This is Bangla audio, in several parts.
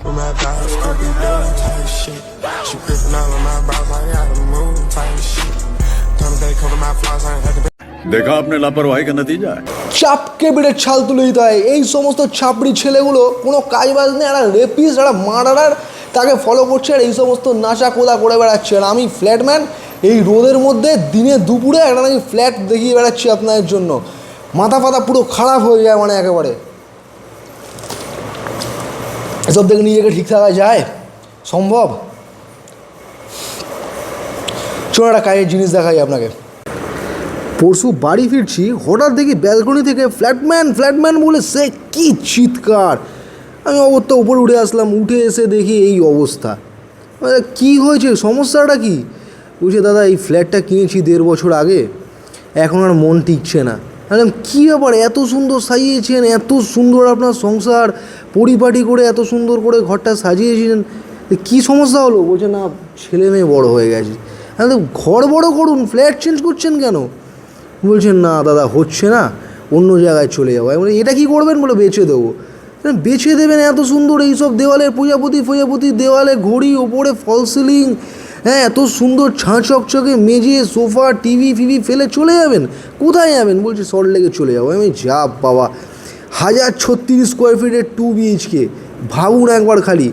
With my dogs, cookie dough type shit. She gripping all of my balls, I gotta move type shit. Time they cover my flaws, I ain't had to. देखा आपने लापरवाही का नतीजा है। চাপকে বেড়ে ছাল তুলে দিতে হয়। এই সমস্ত ছাপড়ি ছেলেগুলো কোনো কাজ বাজ নেই, একটা রেপিস্ট, একটা মার্ডারার তাকে ফলো করছে আর এই সমস্ত নাচা কোদা করে বেড়াচ্ছে। আর আমি ফ্ল্যাটম্যান, এই রোদের মধ্যে দিনে দুপুরে একটা নাকি ফ্ল্যাট দেখিয়ে বেড়াচ্ছি আপনাদের জন্য। মাথা ফাতা পুরো খারাপ হয়ে যায় মানে একেবারে। এসব দেখে নিজেকে ঠিক থাকা যায় সম্ভব? চলো একটা কাজের জিনিস দেখাই আপনাকে। পরশু বাড়ি ফিরছি, হঠাৎ দেখি ব্যালকনি থেকে ফ্ল্যাটম্যান ফ্ল্যাটম্যান বলে সে কি চিৎকার। আমি অগত্যা উপরে উঠে আসলাম, উঠে এসে দেখি এই অবস্থা। কি হয়েছে, সমস্যাটা কি? বলছে দাদা এই ফ্ল্যাটটা কিনেছি 1.5 বছর আগে, এখন আর মন টিকছে না। বললাম কী ব্যাপার, এত সুন্দর সাজিয়েছেন, এত সুন্দর আপনার সংসার, পরিপাটি করে এত সুন্দর করে ঘরটা সাজিয়েছিলেন, কী সমস্যা হলো? বলছে না ছেলে মেয়ে বড়ো হয়ে গেছে। ঘর বড় করুন, ফ্ল্যাট চেঞ্জ করছেন কেন? বলছেন না দাদা হচ্ছে না, অন্য জায়গায় চলে যাবো। আমি বলি এটা কী করবেন? বলে বেচে দেবো। বেচে দেবেন? এত সুন্দর এইসব দেওয়ালের প্রজাপতি দেওয়ালে ঘড়ি, ওপরে ফল সিলিং, হ্যাঁ এত সুন্দর ছাঁ চকচকে মেঝে, সোফা, টিভি ফিভি ফেলে চলে যাবেন? কোথায় যাবেন? বলছে সল্টলেকে চলে যাবো। আমি যা বাবা, 1036 স্কোয়ার ফিটের 2 BHK, ভাবুন একবার, খালি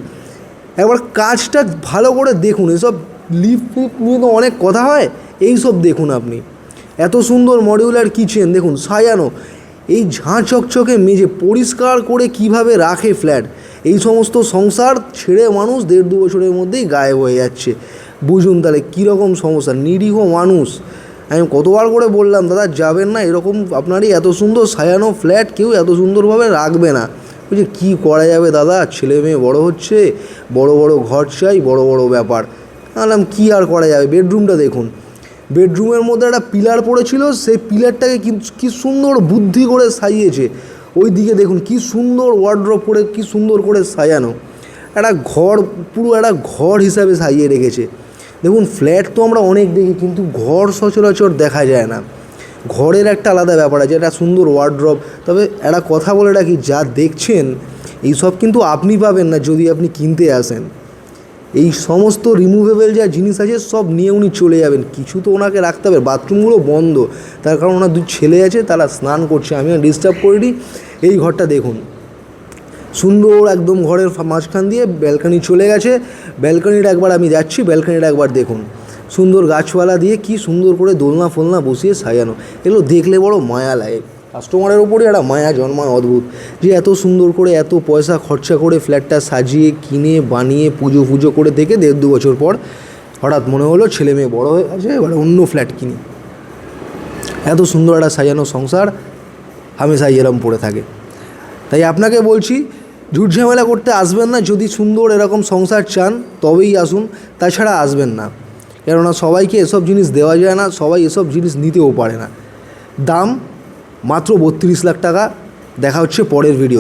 একবার কাজটা ভালো করে দেখুন। এসব লিফট ফিফট নিয়ে তো অনেক কথা হয়, এইসব দেখুন আপনি। এত সুন্দর মডিউলার কিচেন দেখুন সাজানো, এই ঝাঁ চকচকে মেঝে, পরিষ্কার করে কিভাবে রাখে ফ্ল্যাট। এই সমস্ত সংসার ছেড়ে মানুষ 1.5-2 বছরের মধ্যেই গায়েব হয়ে যাচ্ছে। বুঝুন তাহলে কীরকম সমস্যা, নিরীহ মানুষ। আমি কতবার করে বললাম দাদা যাবেন না, এরকম আপনারই এত সুন্দর সাজানো ফ্ল্যাট কেউ এত সুন্দরভাবে রাখবে না। বলছে কী করা যাবে দাদা, ছেলে মেয়ে বড় হচ্ছে, বড় বড় ঘর চাই, বড় বড় ব্যাপার। বললাম কী আর করা যাবে। বেডরুমটা দেখুন, বেডরুমের মধ্যে একটা পিলার পড়েছিল, সেই পিলারটাকে কি সুন্দর বুদ্ধি করে সাজিয়েছে। ওই দিকে দেখুন কি সুন্দর ওয়ার্ড্রপ করে কি সুন্দর করে সাজানো, একটা ঘর পুরো একটা ঘর হিসাবে সাজিয়ে রেখেছে। দেখুন ফ্ল্যাট তো আমরা অনেক দেখি, কিন্তু ঘর সচরাচর দেখা যায় না। ঘরের একটা আলাদা ব্যাপার আছে, একটা সুন্দর ওয়ার্ড্রপ। তবে একটা কথা বলে রাখি, যা দেখছেন এইসব কিন্তু আপনি পাবেন না যদি আপনি কিনতে আসেন। এই সমস্ত রিমুভেবল যা জিনিস আছে সব নিয়ে উনি চলে যাবেন। কিছু তো ওনাকে রাখতে হবে। বাথরুমগুলো বন্ধ, তার কারণ ওনার 2 ছেলে আছে, তারা স্নান করছে, আমি ডিস্টার্ব করিনি। এই ঘরটা দেখুন সুন্দর একদম, ঘরের মাঝখান দিয়ে ব্যালকনি চলে গেছে। ব্যালকনিটা একবার আমি যাচ্ছি, ব্যালকনিটা একবার দেখুন, সুন্দর গাছপালা দিয়ে কি সুন্দর করে দোলনা ফোলনা বসিয়ে সাজানো। এগুলো দেখলে বড় মায়া লাগে, কাস্টমারের ওপরে একটা মায়া জন্মায় অদ্ভুত, যে এত সুন্দর করে এত পয়সা খরচা করে ফ্ল্যাটটা সাজিয়ে কিনে বানিয়ে পুজো করে থেকে 1.5-2 বছর পর হঠাৎ মনে হলো ছেলে মেয়ে বড়ো হয়ে গেছে, এবার অন্য ফ্ল্যাট কিনি। এত সুন্দর একটা সাজানো সংসার হামেশাই এরম পড়ে থাকে। তাই আপনাকে বলছি ঝুট ঝামেলা করতে আসবেন না। যদি সুন্দর এরকম সংসার চান তবেই আসুন, তাছাড়া আসবেন না। কেননা সবাইকে এসব জিনিস দেওয়া যায় না, সবাই এসব জিনিস নিতেও পারে না। দাম মাত্র 32 লাখ টাকা। দেখা হচ্ছে পরের ভিডিও।